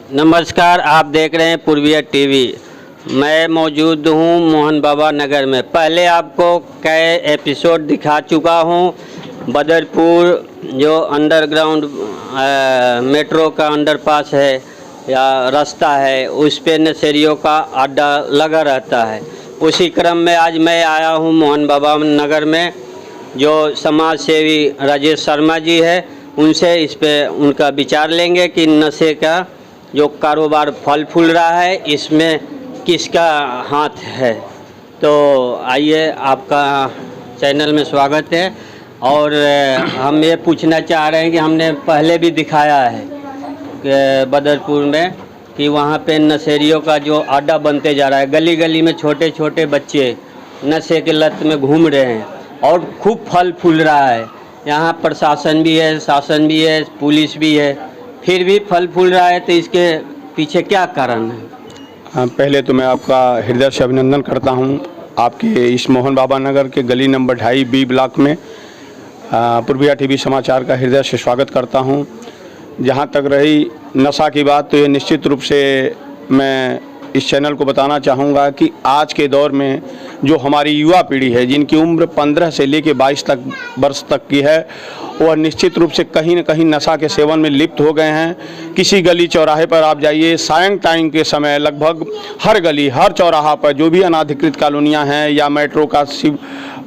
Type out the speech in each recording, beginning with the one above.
नमस्कार, आप देख रहे हैं पूर्विया टीवी। मैं मौजूद हूं मोहन बाबा नगर में। पहले आपको कई एपिसोड दिखा चुका हूं। बदरपुर जो अंडरग्राउंड मेट्रो का अंडरपास है या रास्ता है, उस पे नशेड़ियों का अड्डा लगा रहता है। उसी क्रम में आज मैं आया हूं मोहन बाबा नगर में। जो समाज सेवी राजेश शर्मा जी है, उनसे इस पे उनका विचार लेंगे कि नशे का जो कारोबार फल फूल रहा है, इसमें किसका हाथ है। तो आइए, आपका चैनल में स्वागत है। और हम ये पूछना चाह रहे हैं कि हमने पहले भी दिखाया है कि बदरपुर में कि वहाँ पे नशेड़ियों का जो अड्डा बनते जा रहा है। गली गली में छोटे छोटे बच्चे नशे के लत में घूम रहे हैं और खूब फल फूल रहा है। यहाँ प्रशासन भी है, शासन भी है, पुलिस भी है, फिर भी फल फूल रहा है। तो इसके पीछे क्या कारण है? पहले तो मैं आपका हृदय से अभिनंदन करता हूं। आपके इस मोहन बाबा नगर के गली नंबर 2.5 बी ब्लॉक में पूर्विया टीवी समाचार का हृदय से स्वागत करता हूं। जहां तक रही नशा की बात, तो ये निश्चित रूप से मैं इस चैनल को बताना चाहूँगा कि आज के दौर में जो हमारी युवा पीढ़ी है, जिनकी उम्र 15 से लेकर 22 वर्ष तक की है, वह निश्चित रूप से कहीं न कहीं नशा के सेवन में लिप्त हो गए हैं। किसी गली चौराहे पर आप जाइए, सायं टाइम के समय लगभग हर गली, हर चौराहा पर जो भी अनाधिकृत कॉलोनियाँ हैं या मेट्रो का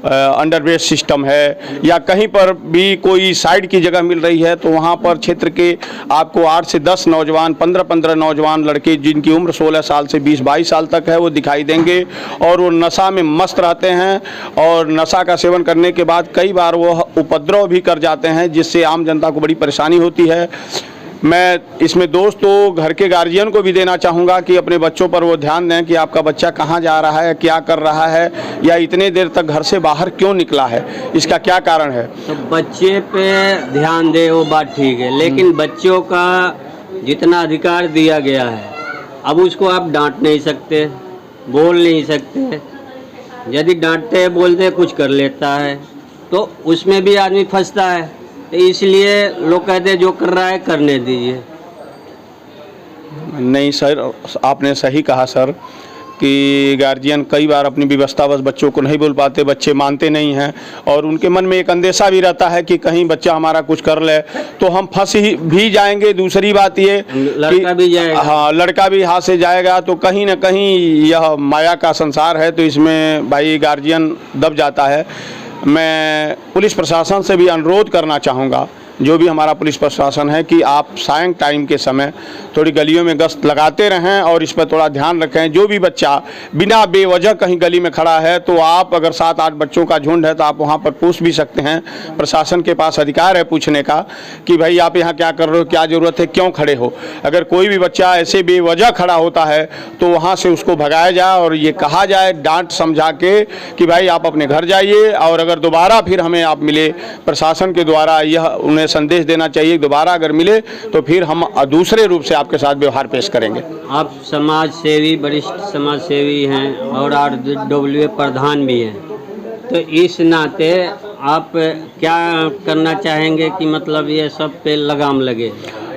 अंडरब्रिज सिस्टम है या कहीं पर भी कोई साइड की जगह मिल रही है, तो वहाँ पर क्षेत्र के आपको 8 से 10 नौजवान, 15-15 नौजवान लड़के जिनकी उम्र 16 साल से 20-22 साल तक है, वो दिखाई देंगे और वो नशा में मस्त रहते हैं। और नशा का सेवन करने के बाद कई बार वो उपद्रव भी कर जाते हैं, जिससे आम जनता को बड़ी परेशानी होती है। मैं इसमें दोस्तों घर के गार्जियन को भी देना चाहूँगा कि अपने बच्चों पर वो ध्यान दें कि आपका बच्चा कहाँ जा रहा है, क्या कर रहा है, या इतने देर तक घर से बाहर क्यों निकला है, इसका क्या कारण है। तो बच्चे पे ध्यान दे, वो बात ठीक है, लेकिन बच्चों का जितना अधिकार दिया गया है, अब उसको आप डांट नहीं सकते, बोल नहीं सकते। यदि डांटते बोलते कुछ कर लेता है, तो उसमें भी आदमी फंसता है। तो इसलिए लोग कहते हैं जो कर रहा है करने दीजिए। नहीं सर, आपने सही कहा सर कि गार्जियन कई बार अपनी व्यवस्थावश बच्चों को नहीं बोल पाते, बच्चे मानते नहीं हैं और उनके मन में एक अंदेशा भी रहता है कि कहीं बच्चा हमारा कुछ कर ले तो हम फंस ही भी जाएंगे। दूसरी बात ये, लड़का भी जाएगा, हाँ लड़का भी हाथ से जाएगा, तो कहीं ना कहीं यह माया का संसार है, तो इसमें भाई गार्जियन दब जाता है। मैं पुलिस प्रशासन से भी अनुरोध करना चाहूँगा, जो भी हमारा पुलिस प्रशासन है, कि आप सायं टाइम के समय थोड़ी गलियों में गश्त लगाते रहें और इस पर थोड़ा ध्यान रखें। जो भी बच्चा बिना बेवजह कहीं गली में खड़ा है, तो आप अगर 7-8 बच्चों का झुंड है तो आप वहाँ पर पूछ भी सकते हैं। प्रशासन के पास अधिकार है पूछने का कि भाई आप यहाँ क्या कर रहे हो, क्या ज़रूरत है, क्यों खड़े हो। अगर कोई भी बच्चा ऐसे बेवजह खड़ा होता है तो वहाँ से उसको भगाया जाए और ये कहा जाए डांट समझा के कि भाई आप अपने घर जाइए, और अगर दोबारा फिर हमें आप मिले, प्रशासन के द्वारा यह उन्हें संदेश देना चाहिए, दोबारा अगर मिले तो फिर हम दूसरे रूप से आपके साथ व्यवहार पेश करेंगे। आप समाज सेवी, वरिष्ठ समाज सेवी हैं और RWA प्रधान भी हैं, तो इस नाते आप क्या करना चाहेंगे कि मतलब ये सब पे लगाम लगे?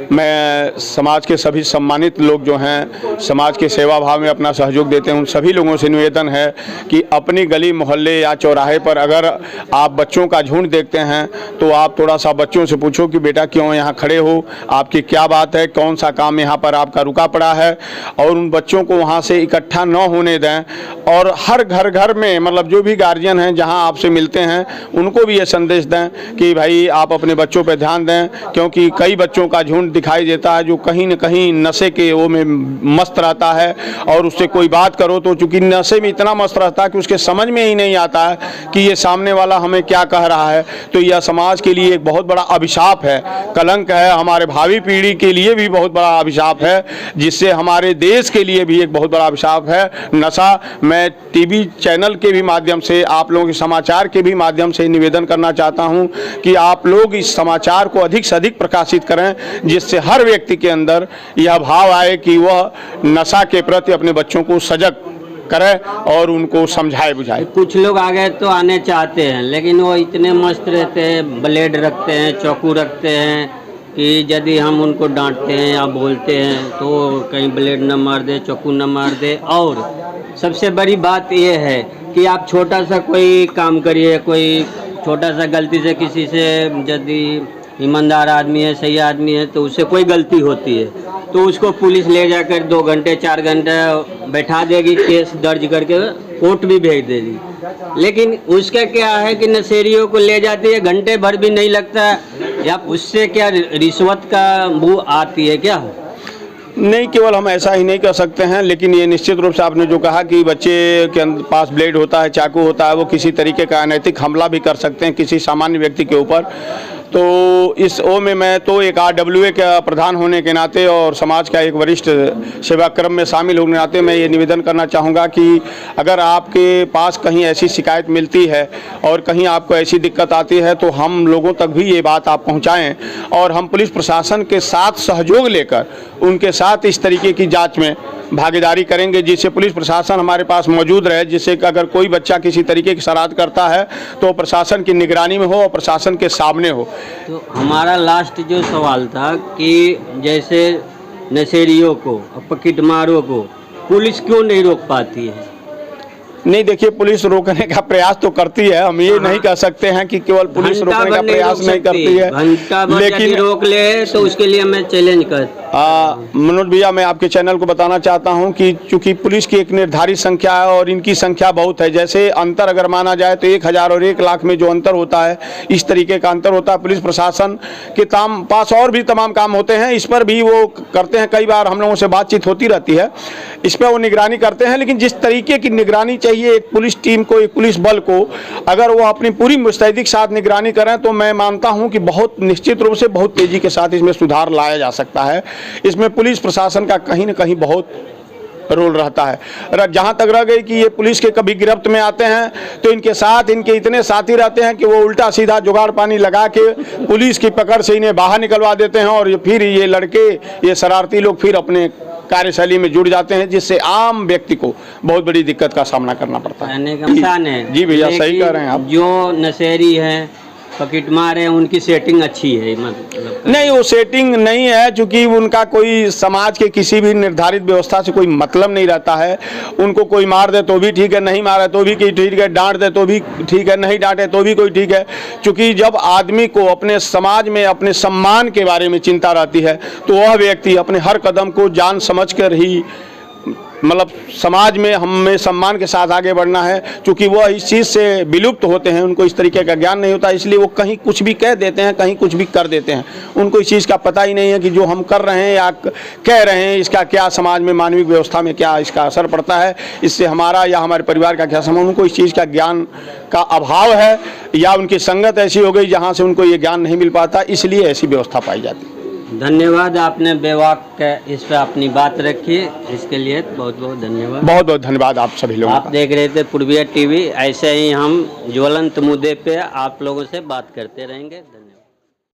मैं समाज के सभी सम्मानित लोग जो हैं, समाज के सेवा भाव में अपना सहयोग देते हैं, उन सभी लोगों से निवेदन है कि अपनी गली मोहल्ले या चौराहे पर अगर आप बच्चों का झुंड देखते हैं तो आप थोड़ा सा बच्चों से पूछो कि बेटा क्यों यहाँ खड़े हो, आपकी क्या बात है, कौन सा काम यहाँ पर आपका रुका पड़ा है, और उन बच्चों को वहाँ से इकट्ठा न होने दें। और हर घर घर में मतलब जो भी गार्जियन हैं जहाँ आपसे मिलते हैं, उनको भी ये संदेश दें कि भाई आप अपने बच्चों पर ध्यान दें, क्योंकि कई बच्चों का झुंड दिखाई देता है जो कहीं न कहीं नशे के वो में मस्त रहता है, और उससे कोई बात करो तो चूंकि नशे में इतना मस्त रहता है कि उसके समझ में ही नहीं आता है कि ये सामने वाला हमें क्या कह रहा है। तो यह समाज के लिए एक बहुत बड़ा अभिशाप है, कलंक है, हमारे भावी पीढ़ी के लिए भी बहुत बड़ा अभिशाप है, जिससे हमारे देश के लिए भी एक बहुत बड़ा अभिशाप है नशा। मैं टीवी चैनल के भी माध्यम से, आप लोगों के समाचार के भी माध्यम से निवेदन करना चाहता हूँ कि आप लोग इस समाचार को अधिक से अधिक प्रकाशित करें, जिससे हर व्यक्ति के अंदर यह भाव आए कि वह नशा के प्रति अपने बच्चों को सजग करे और उनको समझाए बुझाए। कुछ लोग आगे तो आने चाहते हैं, लेकिन वो इतने मस्त रहते हैं, ब्लेड रखते हैं, चाकू रखते हैं, कि यदि हम उनको डांटते हैं या बोलते हैं तो कहीं ब्लेड न मार दे, चाकू न मार दे। और सबसे बड़ी बात यह है कि आप छोटा सा कोई काम करिए, कोई छोटा सा गलती से किसी से यदि ईमानदार आदमी है, सही आदमी है, तो उससे कोई गलती होती है तो उसको पुलिस ले जाकर 2 घंटे 4 घंटे बैठा देगी, केस दर्ज करके कोर्ट भी भेज देगी। लेकिन उसका क्या है कि नशेड़ियों को ले जाती है, घंटे भर भी नहीं लगता, या उससे क्या रिश्वत का बू आती है क्या? नहीं, केवल हम ऐसा ही नहीं कर सकते हैं, लेकिन ये निश्चित रूप से आपने जो कहा कि बच्चे के पास ब्लेड होता है, चाकू होता है, वो किसी तरीके का अनैतिक हमला भी कर सकते हैं किसी सामान्य व्यक्ति के ऊपर। तो इस ओ में मैं तो एक RWA का प्रधान होने के नाते और समाज का एक वरिष्ठ सेवाक्रम में शामिल होने के नाते मैं ये निवेदन करना चाहूँगा कि अगर आपके पास कहीं ऐसी शिकायत मिलती है और कहीं आपको ऐसी दिक्कत आती है तो हम लोगों तक भी ये बात आप पहुँचाएँ और हम पुलिस प्रशासन के साथ सहयोग लेकर उनके साथ इस तरीके की जाँच में भागीदारी करेंगे, जिससे पुलिस प्रशासन हमारे पास मौजूद रहे, जिससे कि अगर कोई बच्चा किसी तरीके की शरारत करता है तो प्रशासन की निगरानी में हो और प्रशासन के सामने हो। तो हमारा लास्ट जो सवाल था कि जैसे नशेड़ियों को, पॉकेटमारों को पुलिस क्यों नहीं रोक पाती है? नहीं, देखिए, पुलिस रोकने का प्रयास तो करती है, हम ये नहीं कह सकते हैं कि केवल पुलिस रोकने का प्रयास नहीं करती है, लेकिन रोक ले तो उसके लिए मैं चैलेंज कर मनोज भैया, मैं आपके चैनल को बताना चाहता हूं कि चूंकि पुलिस की एक निर्धारित संख्या है और इनकी संख्या बहुत है, जैसे अंतर अगर माना जाए तो 1000 और 1 लाख में जो अंतर होता है, इस तरीके का अंतर होता है। पुलिस प्रशासन के पास और भी तमाम काम होते हैं, इस पर भी वो करते हैं, कई बार हम लोगों से बातचीत होती रहती है, इस पर वो निगरानी करते हैं। लेकिन जिस तरीके की निगरानी चाहिए एक पुलिस टीम को, एक पुलिस बल को, अगर वो अपनी पूरी मुस्तैदी के साथ निगरानी करें तो मैं मानता हूं कि बहुत निश्चित रूप से बहुत तेज़ी के साथ इसमें सुधार लाया जा सकता है। इसमें पुलिस प्रशासन का कहीं न कहीं बहुत रोल रहता है। जहाँ तक रह गई कि ये पुलिस के कभी गिरफ्त में आते हैं तो इनके साथ इनके इतने साथी रहते हैं कि वो उल्टा सीधा जुगाड़ पानी लगा के पुलिस की पकड़ से इन्हें बाहर निकलवा देते हैं और फिर ये लड़के, ये शरारती लोग फिर अपने कार्यशैली में जुड़ जाते हैं, जिससे आम व्यक्ति को बहुत बड़ी दिक्कत का सामना करना पड़ता है। जी भैया, सही कह रहे हैं आप। जो नशेड़ी हैं, पॉकेटमार है, उनकी सेटिंग अच्छी है? मतलब नहीं, वो सेटिंग नहीं है, क्योंकि उनका कोई समाज के किसी भी निर्धारित व्यवस्था से कोई मतलब नहीं रहता है। उनको कोई मार दे तो भी ठीक है, नहीं मारे तो भी ठीक है, डांट दे तो भी ठीक है, नहीं डांटे तो भी कोई ठीक है। क्योंकि जब आदमी को अपने समाज में अपने सम्मान के बारे में चिंता रहती है तो वह व्यक्ति अपने हर कदम को जान समझ कर ही, मतलब समाज में हमें सम्मान के साथ आगे बढ़ना है। क्योंकि वह इस चीज़ से विलुप्त होते हैं, उनको इस तरीके का ज्ञान नहीं होता, इसलिए वो कहीं कुछ भी कह देते हैं, कहीं कुछ भी कर देते हैं। उनको इस चीज़ का पता ही नहीं है कि जो हम कर रहे हैं या कह रहे हैं इसका क्या समाज में, मानविक व्यवस्था में क्या इसका असर पड़ता है, इससे हमारा या हमारे परिवार का क्या संबंध। उनको इस चीज़ का ज्ञान का अभाव है या उनकी संगत ऐसी हो गई जहाँ से उनको ये ज्ञान नहीं मिल पाता, इसलिए ऐसी व्यवस्था पाई जाती है। धन्यवाद, आपने बेवाक इस पर अपनी बात रखी, इसके लिए बहुत बहुत धन्यवाद। बहुत बहुत धन्यवाद आप सभी लोगों आप देख रहे थे पूर्विया टीवी। ऐसे ही हम ज्वलंत मुद्दे पे आप लोगों से बात करते रहेंगे।